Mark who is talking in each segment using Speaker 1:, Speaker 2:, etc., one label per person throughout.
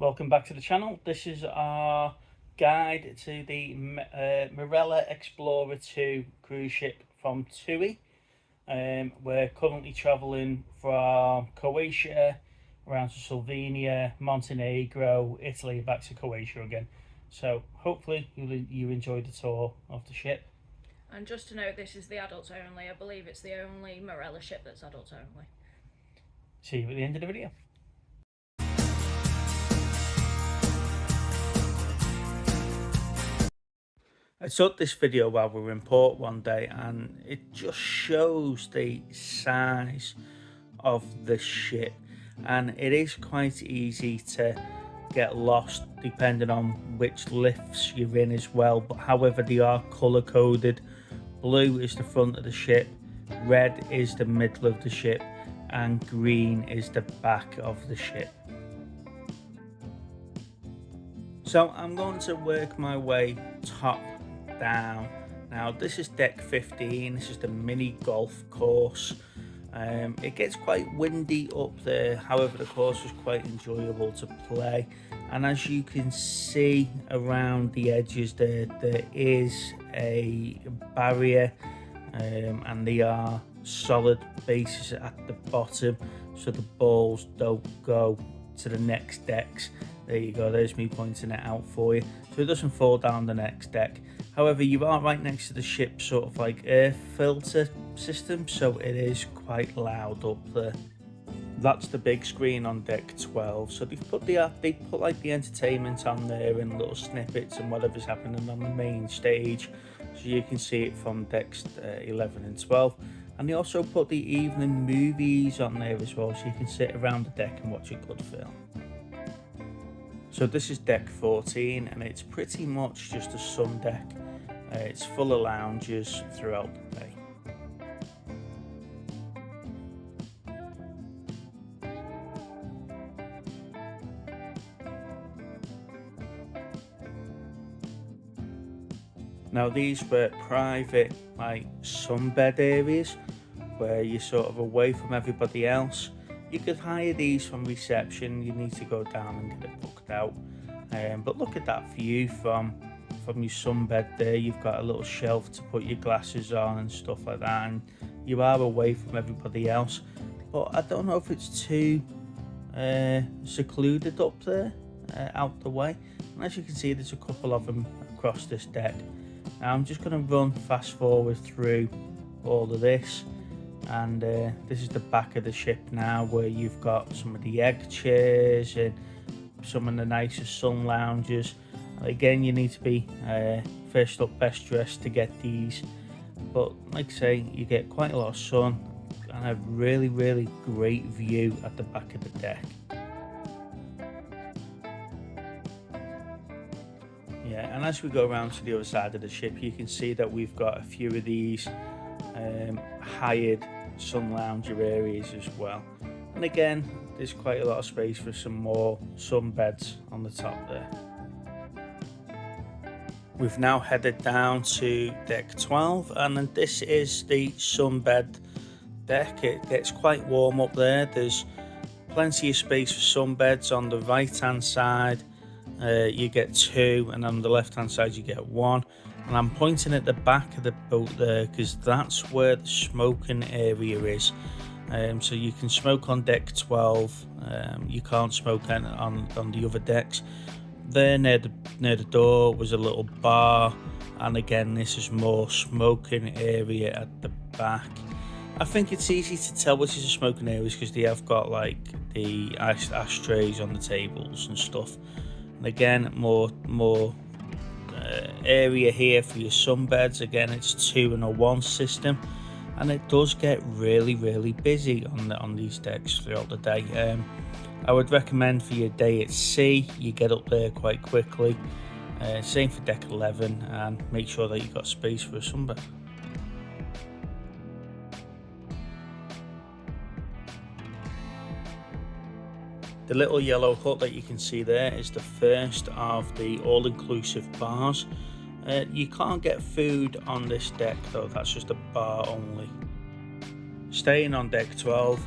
Speaker 1: Welcome back to the channel. This is our guide to the Marella Explorer 2 cruise ship from TUI. We're currently travelling from Croatia around to Slovenia, Montenegro, Italy, back to Croatia again. So hopefully you enjoyed the tour of the ship.
Speaker 2: And just to note, this is the adults only. I believe it's the only Marella ship that's adults only.
Speaker 1: See you at the end of the video. I took this video while we were in port one day, and it just shows the size of the ship, and it is quite easy to get lost depending on which lifts you're in as well. But however, they are color coded. Blue is the front of the ship, red is the middle of the ship, and green is the back of the ship. So I'm going to work my way top down. Now this is deck 15. This is the mini golf course. It gets quite windy up there, however the course was quite enjoyable to play, and as you can see around the edges there is a barrier, and they are solid bases at the bottom so the balls don't go to the next decks. There you go, there's me pointing it out for you, so it doesn't fall down the next deck. However, you are right next to the ship sort of like air filter system, so it is quite loud up there. That's the big screen on deck 12. So they put like the entertainment on there and little snippets and whatever's happening on the main stage, so you can see it from decks 11 and 12. And they also put the evening movies on there as well, so you can sit around the deck and watch a good film. So this is deck 14, and it's pretty much just a sun deck. It's full of lounges throughout the day. Now these were private like sunbed areas where you're sort of away from everybody else. You could hire these from reception. You need to go down and get it booked out. But look at that view from your sunbed there. You've got a little shelf to put your glasses on and stuff like that, and you are away from everybody else. But I don't know if it's too secluded up there, out the way. And as you can see, there's a couple of them across this deck. Now I'm just going to run fast forward through all of this, and this is the back of the ship now, where you've got some of the egg chairs and some of the nicer sun lounges. And again, you need to be first up best dressed to get these, but like I say, you get quite a lot of sun and a really great view at the back of the deck. Yeah, and as we go around to the other side of the ship, you can see that we've got a few of these hired sun lounger areas as well. And again, there's quite a lot of space for some more sun beds on the top there. We've now headed down to deck 12, and then this is the sunbed deck. It gets quite warm up there. There's plenty of space for sunbeds. On the right hand side you get 2, and on the left hand side you get 1. And I'm pointing at the back of the boat there because that's where the smoking area is. So you can smoke on deck 12. You can't smoke on the other decks. There near the door was a little bar, and again this is more smoking area at the back. I think it's easy to tell which is a smoking area because they have got like the ashtrays on the tables and stuff. And again, more area here for your sunbeds. Again, it's 2 and a 1 system, and it does get really busy on these decks throughout the day. I would recommend for your day at sea, you get up there quite quickly. Same for deck 11, and make sure that you've got space for a sunbed. The little yellow hut that you can see there is the first of the all-inclusive bars. You can't get food on this deck though, that's just a bar only. Staying on deck 12,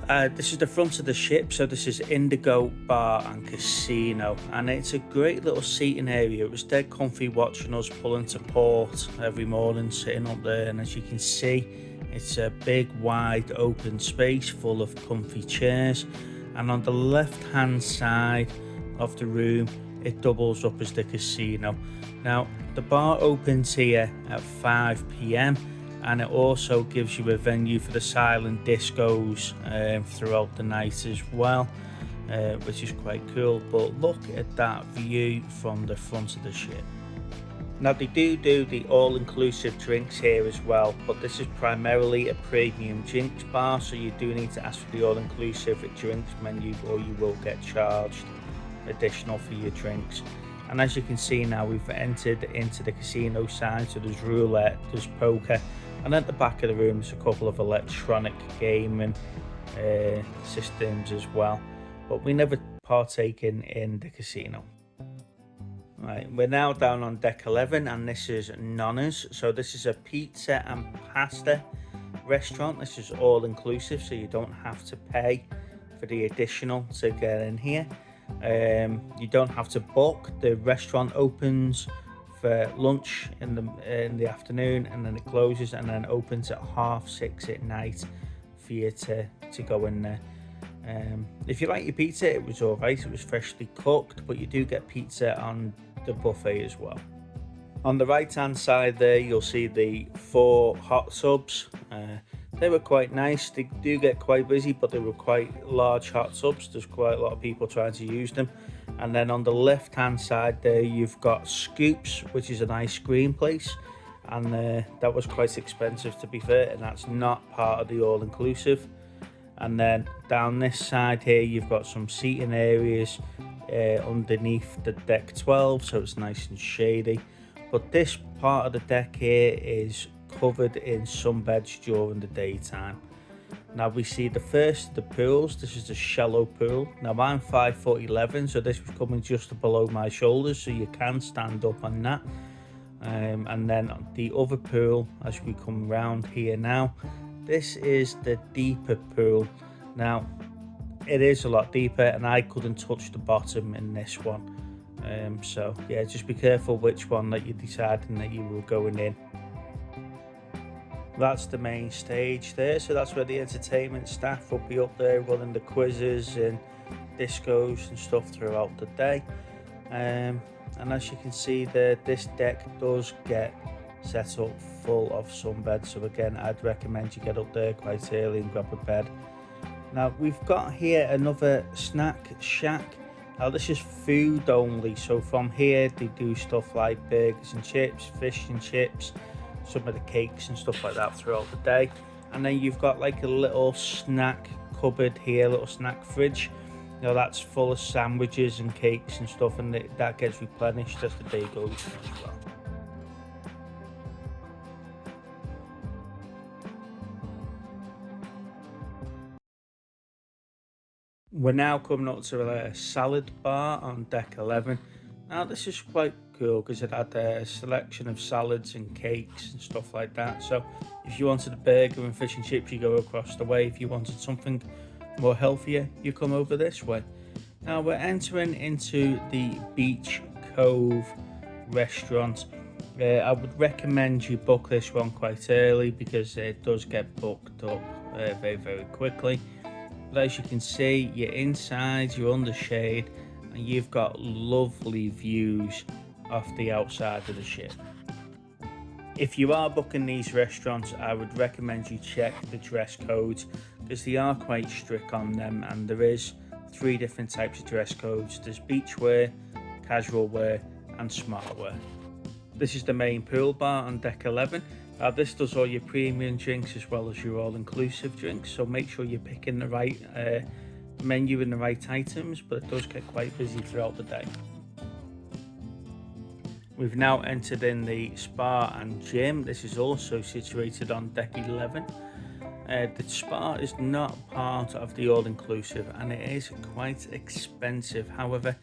Speaker 1: This is the front of the ship, so this is Indigo Bar and Casino, and it's a great little seating area. It was dead comfy watching us pull into port every morning, sitting up there, and as you can see, it's a big wide open space full of comfy chairs, and on the left hand side of the room it doubles up as the casino. Now the bar opens here at 5 p.m. and it also gives you a venue for the silent discos throughout the night as well, which is quite cool. But look at that view from the front of the ship. Now they do the all-inclusive drinks here as well, but this is primarily a premium drinks bar, so you do need to ask for the all-inclusive drinks menu or you will get charged additional for your drinks. And as you can see now, we've entered into the casino side, so there's roulette, there's poker, and at the back of the room there's a couple of electronic gaming systems as well, but we never partake in the casino. Right, we're now down on deck 11 and this is Nonna's. So this is a pizza and pasta restaurant. This is all inclusive, so you don't have to pay for the additional to get in here. You don't have to book. The restaurant opens for lunch in the afternoon, and then it closes and then opens at 6:30 at night for you to go in there. If you like your pizza, it was alright, it was freshly cooked, but you do get pizza on the buffet as well. On the right hand side there you'll see the 4 hot tubs. They were quite nice. They do get quite busy, but they were quite large hot tubs. There's quite a lot of people trying to use them. And then on the left hand side there you've got Scoops, which is an ice cream place, and that was quite expensive to be fair, and that's not part of the all-inclusive. And then down this side here you've got some seating areas underneath the deck 12, so it's nice and shady. But this part of the deck here is covered in sunbeds during the daytime. Now we see the first of the pools. This is the shallow pool. Now I'm 5'11", so this was coming just below my shoulders, so you can stand up on that. And then the other pool, as we come round here now, this is the deeper pool. Now it is a lot deeper, and I couldn't touch the bottom in this one. So yeah, just be careful which one that you're deciding that you were going in. That's the main stage there, so that's where the entertainment staff will be up there running the quizzes and discos and stuff throughout the day. And as you can see there, this deck does get set up full of sunbeds, so again I'd recommend you get up there quite early and grab a bed. Now we've got here another snack shack. Now this is food only, so from here they do stuff like burgers and chips, fish and chips, some of the cakes and stuff like that throughout the day. And then you've got like a little snack cupboard here, little snack fridge. You know, that's full of sandwiches and cakes and stuff, and that gets replenished as the day goes as well. We're now coming up to a salad bar on deck 11. Now this is quite cool because it had a selection of salads and cakes and stuff like that. So if you wanted a burger and fish and chips, you go across the way. If you wanted something more healthier, you come over this way. Now we're entering into the Beach Cove restaurant. I would recommend you book this one quite early because it does get booked up very quickly. But as you can see, you're inside, you're under shade, and you've got lovely views off the outside of the ship. If you are booking these restaurants, I would recommend you check the dress codes because they are quite strict on them, and there is 3 different types of dress codes. There's beach wear, casual wear and smart wear. This is the main pool bar on deck 11. This does all your premium drinks as well as your all-inclusive drinks, so make sure you're picking the right menu and the right items, but it does get quite busy throughout the day. We've now entered in the spa and gym. This is also situated on deck 11. The spa is not part of the all-inclusive and it is quite expensive. However,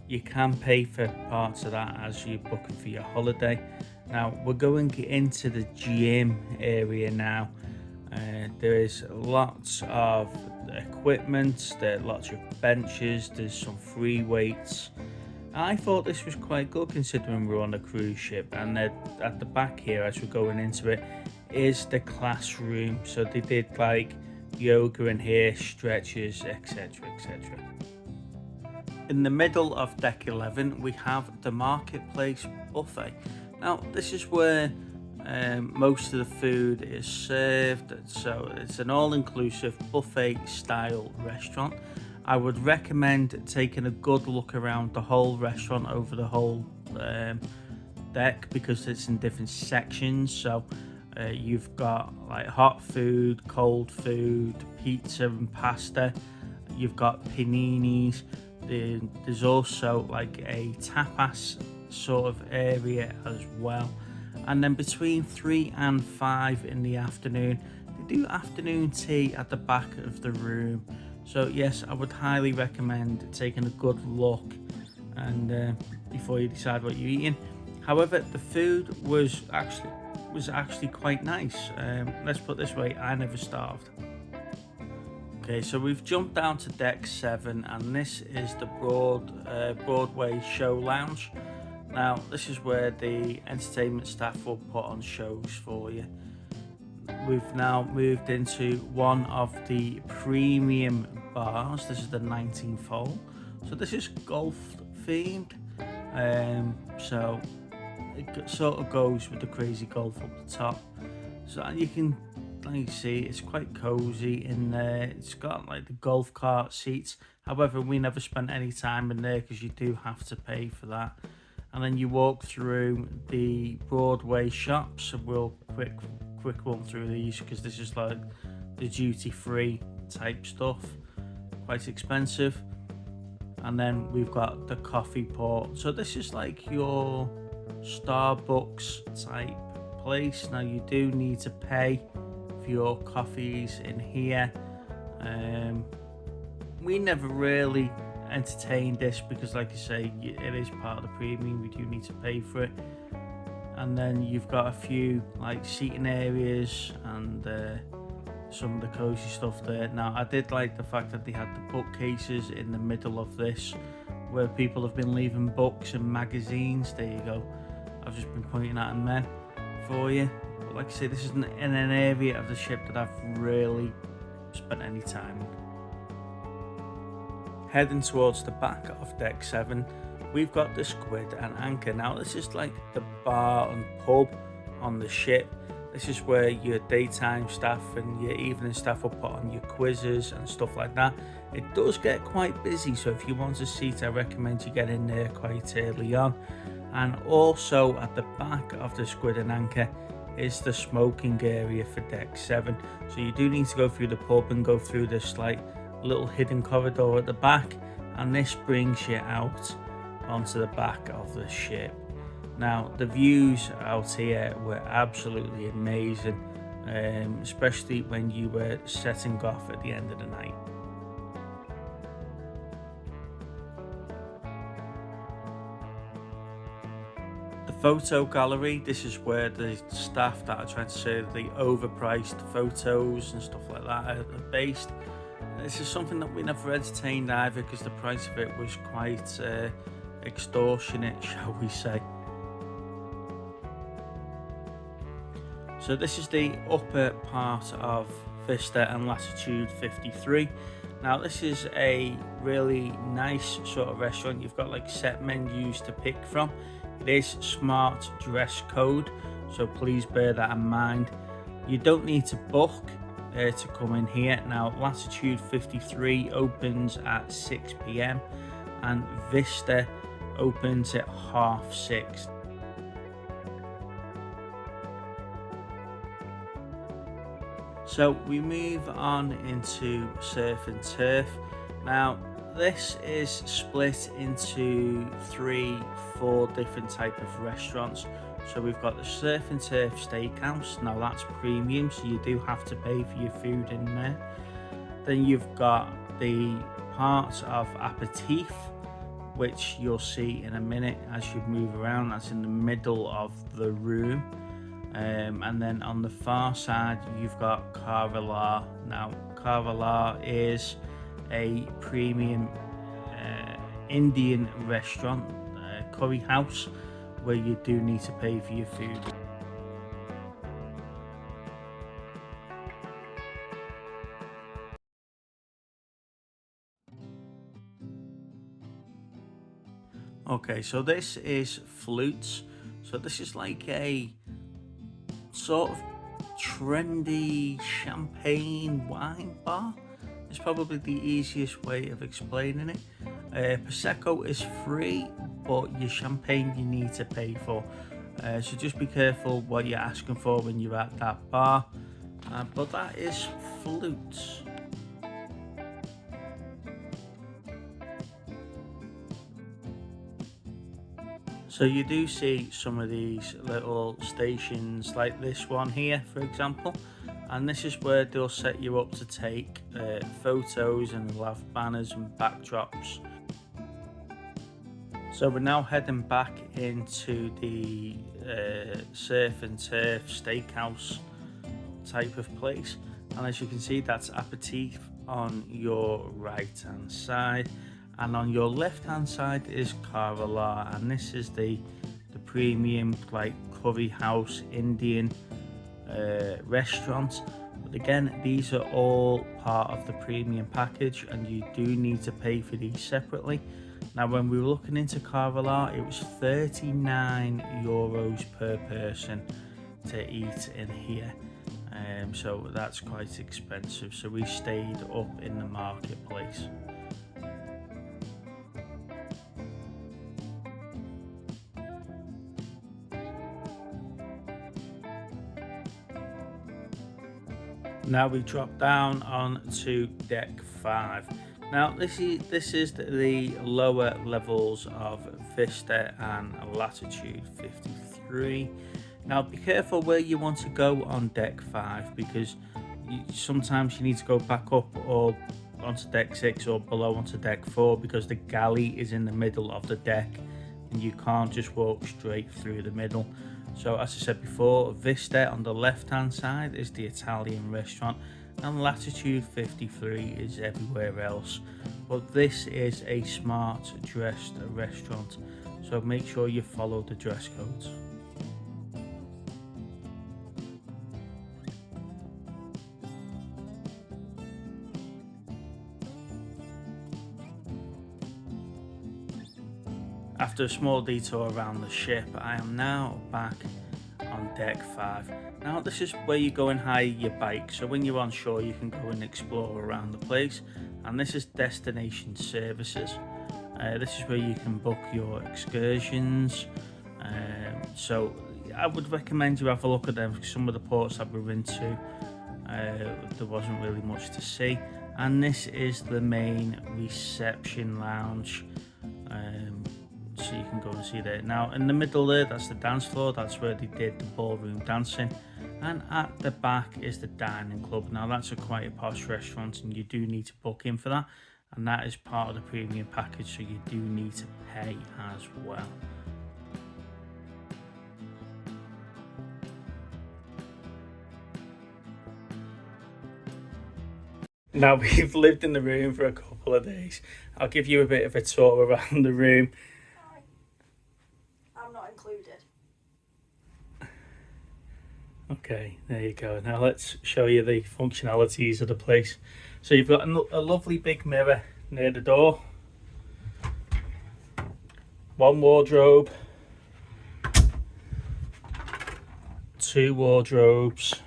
Speaker 1: you can pay for parts of that as you're booking for your holiday. Now we're going into the gym area now. There is lots of equipment, there are lots of benches, there's some free weights. I thought this was quite good considering we're on a cruise ship, and at the back here as we're going into it is the classroom. So they did like yoga in here, stretches, etc, etc. In the middle of deck 11 we have the marketplace buffet. Now this is where most of the food is served, so it's an all-inclusive buffet style restaurant. I would recommend taking a good look around the whole restaurant over the whole deck, because it's in different sections. So you've got like hot food, cold food, pizza and pasta, you've got paninis, there's also like a tapas sort of area as well. And then between 3 and 5 in the afternoon, they do afternoon tea at the back of the room. So yes, I would highly recommend taking a good look and before you decide what you're eating. However, the food was actually quite nice. Let's put it this way, I never starved. Okay, so we've jumped down to deck 7, and this is the Broadway show lounge. Now this is where the entertainment staff will put on shows for you. We've now moved into one of the premium bars. This is the 19th hole, so this is golf themed. So it sort of goes with the crazy golf up the top. So you can, like you see, it's quite cozy in there. It's got like the golf cart seats. However, we never spent any time in there because you do have to pay for that. And then you walk through the Broadway shops, and we'll quick run through these because this is like the duty-free type stuff, quite expensive. And then we've got the coffee port. So this is like your Starbucks type place. Now you do need to pay for your coffees in here. We never really entertained this because, like I say, it is part of the premium. We do need to pay for it. And then you've got a few like seating areas and some of the cozy stuff there. Now I did like the fact that they had the bookcases in the middle of this, where people have been leaving books and magazines. There you go, I've just been pointing at them there for you. But like I say, this isn't in an area of the ship that I've really spent any time in. Heading towards the back of deck 7, we've got the Squid and Anchor. Now this is like the bar and pub on the ship. This is where your daytime staff and your evening staff will put on your quizzes and stuff like that. It does get quite busy, so if you want a seat, I recommend you get in there quite early on. And also at the back of the Squid and Anchor is the smoking area for deck 7. So you do need to go through the pub and go through this like little hidden corridor at the back, and this brings you out onto the back of the ship. Now the views out here were absolutely amazing, especially when you were setting off at the end of the night. The photo gallery, this is where the staff that are trying to say the overpriced photos and stuff like that are based. This is something that we never entertained either because the price of it was quite extortionate, shall we say. So this is the upper part of Vista and Latitude 53. Now this is a really nice sort of restaurant. You've got like set menus to pick from. It is smart dress code, so please bear that in mind. You don't need to book to come in here. Now Latitude 53 opens at 6 p.m. and Vista opens at 6:30. So we move on into Surf and Turf. Now this is split into 3-4 different type of restaurants. So we've got the Surf and Turf Steakhouse. Now that's premium, so you do have to pay for your food in there. Then you've got the parts of aperitif, which you'll see in a minute as you move around. That's in the middle of the room. And then on the far side you've got Marella. Now Marella is a premium Indian restaurant, curry house, where you do need to pay for your food. Okay, so this is Flutes. So this is like a sort of trendy champagne wine bar. It's probably the easiest way of explaining it. Prosecco is free, but your champagne you need to pay for. So just be careful what you're asking for when you're at that bar. But that is Flutes. So you do see some of these little stations like this one here, for example, and this is where they'll set you up to take photos, and they'll have banners and backdrops. So we're now heading back into the surf and turf steakhouse type of place, and as you can see, that's aperitif on your right hand side, and on your left hand side is Marella, and this is the premium like curry house Indian restaurant. But again, these are all part of the premium package, and you do need to pay for these separately. Now when we were looking into Marella, it was €39 per person to eat in here, so that's quite expensive, so we stayed up in the marketplace. Now we drop down onto deck 5. Now this is the lower levels of Vista and Latitude 53. Now be careful where you want to go on deck 5, because sometimes you need to go back up or onto deck 6 or below onto deck 4, because the galley is in the middle of the deck and you can't just walk straight through the middle. So as I said before, Vista on the left hand side is the Italian restaurant, and Latitude 53 is everywhere else. But this is a smart dressed restaurant, so make sure you follow the dress codes. After a small detour around the ship, I am now back on deck 5. Now this is where you go and hire your bike, so when you're on shore you can go and explore around the place, and this is destination services. This is where you can book your excursions, so I would recommend you have a look at them, because some of the ports that we were into there wasn't really much to see. And this is the main reception lounge, so you can go and see that. Now in the middle there, that's the dance floor, that's where they did the ballroom dancing, and at the back is the dining club. Now that's quite a posh restaurant, and you do need to book in for that, and that is part of the premium package, so you do need to pay as well. Now we've lived in the room for a couple of days. I'll give you a bit of a tour around the room.
Speaker 2: I'm not included.
Speaker 1: Okay, there you go. Now let's show you the functionalities of the place. So you've got a lovely big mirror near the door, one wardrobe, two wardrobes,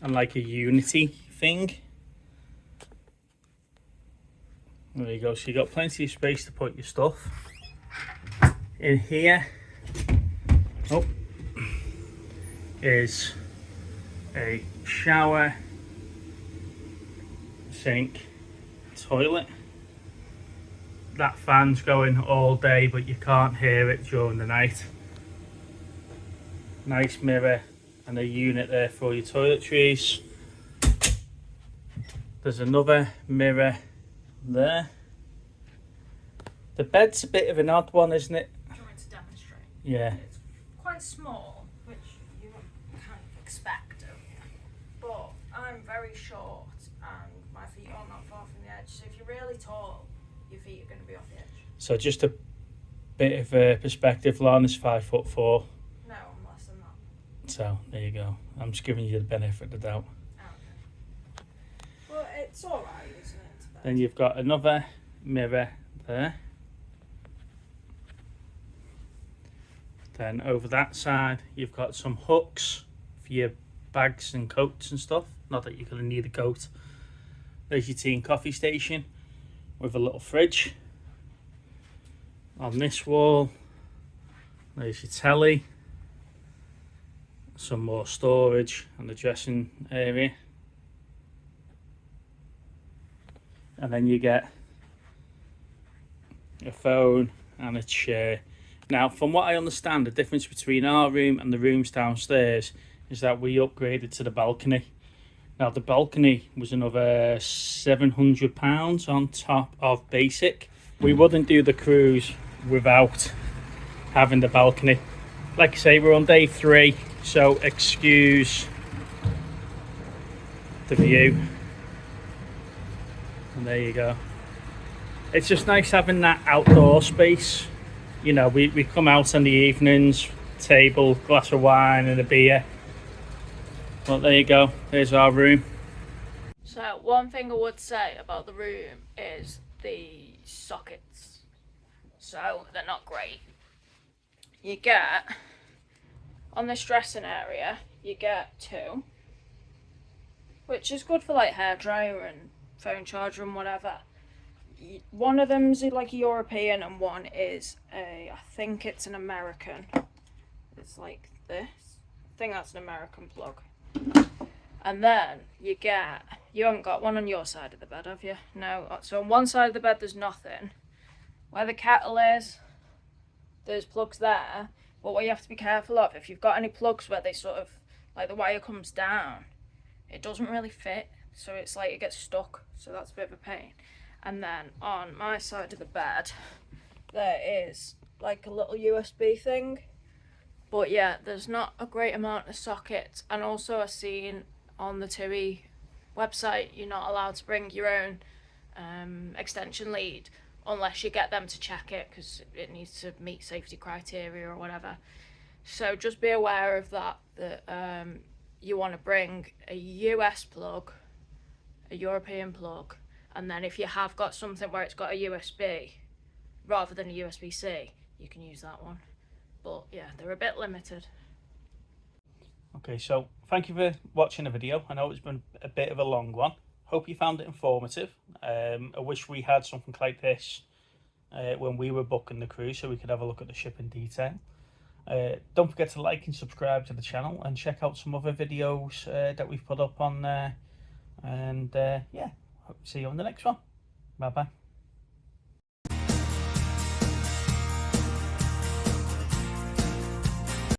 Speaker 1: and like a unity thing. There you go, so you got plenty of space to put your stuff. In here is a shower, sink, toilet. That fan's going all day, but you can't hear it during the night. Nice mirror and a unit there for your toiletries. There's another mirror there. The bed's a bit of an odd one, isn't it?
Speaker 2: Do you want me to demonstrate?
Speaker 1: Yeah.
Speaker 2: It's quite small, which you kind of expect, don't you? But I'm very short and my feet are not far from the edge. So if you're really tall, your feet are going to be off the edge.
Speaker 1: So just a bit of perspective, Lana's 5'4".
Speaker 2: No, I'm less than that.
Speaker 1: So there you go. I'm just giving you the benefit of the doubt.
Speaker 2: Okay. Well, it's all right, isn't it?
Speaker 1: Then you've got another mirror there. Then over that side, you've got some hooks for your bags and coats and stuff. Not that you're going to need a coat. There's your tea and coffee station with a little fridge. On this wall, there's your telly. Some more storage and the dressing area. And then you get a phone and a chair. Now, from what I understand, the difference between our room and the rooms downstairs is that we upgraded to the balcony. Now, the balcony was another £700 on top of basic. We wouldn't do the cruise without having the balcony. Like I say, we're on day 3, so excuse the view. And there you go. It's just nice having that outdoor space. You know, we come out in the evenings, table, glass of wine and a beer. But there you go, there's our room.
Speaker 2: So one thing I would say about the room is the sockets. So they're not great. You get, on this dressing area, you get 2. Which is good for like hairdryer and phone charger and whatever. One of them's like a European and one is I think it's an American. It's like this. I think that's an American plug. And then you haven't got one on your side of the bed, have you? No. So on one side of the bed there's nothing. Where the kettle is, there's plugs there. But what you have to be careful of, if you've got any plugs where they sort of, like the wire comes down, it doesn't really fit. So it's like it gets stuck. So that's a bit of a pain. And then on my side of the bed, there is like a little USB thing. But yeah, there's not a great amount of sockets. And also I've seen on the TUI website, you're not allowed to bring your own extension lead unless you get them to check it because it needs to meet safety criteria or whatever. So just be aware of that you want to bring a US plug, a European plug, and then if you have got something where it's got a USB rather than a USB-C, you can use that one. But yeah, they're a bit limited.
Speaker 1: Okay, so thank you for watching the video. I know it's been a bit of a long one. Hope you found it informative. I wish we had something like this when we were booking the cruise so we could have a look at the ship in detail. Don't forget to like and subscribe to the channel and check out some other videos that we've put up on there. And yeah, hope to see you on the next one. Bye bye.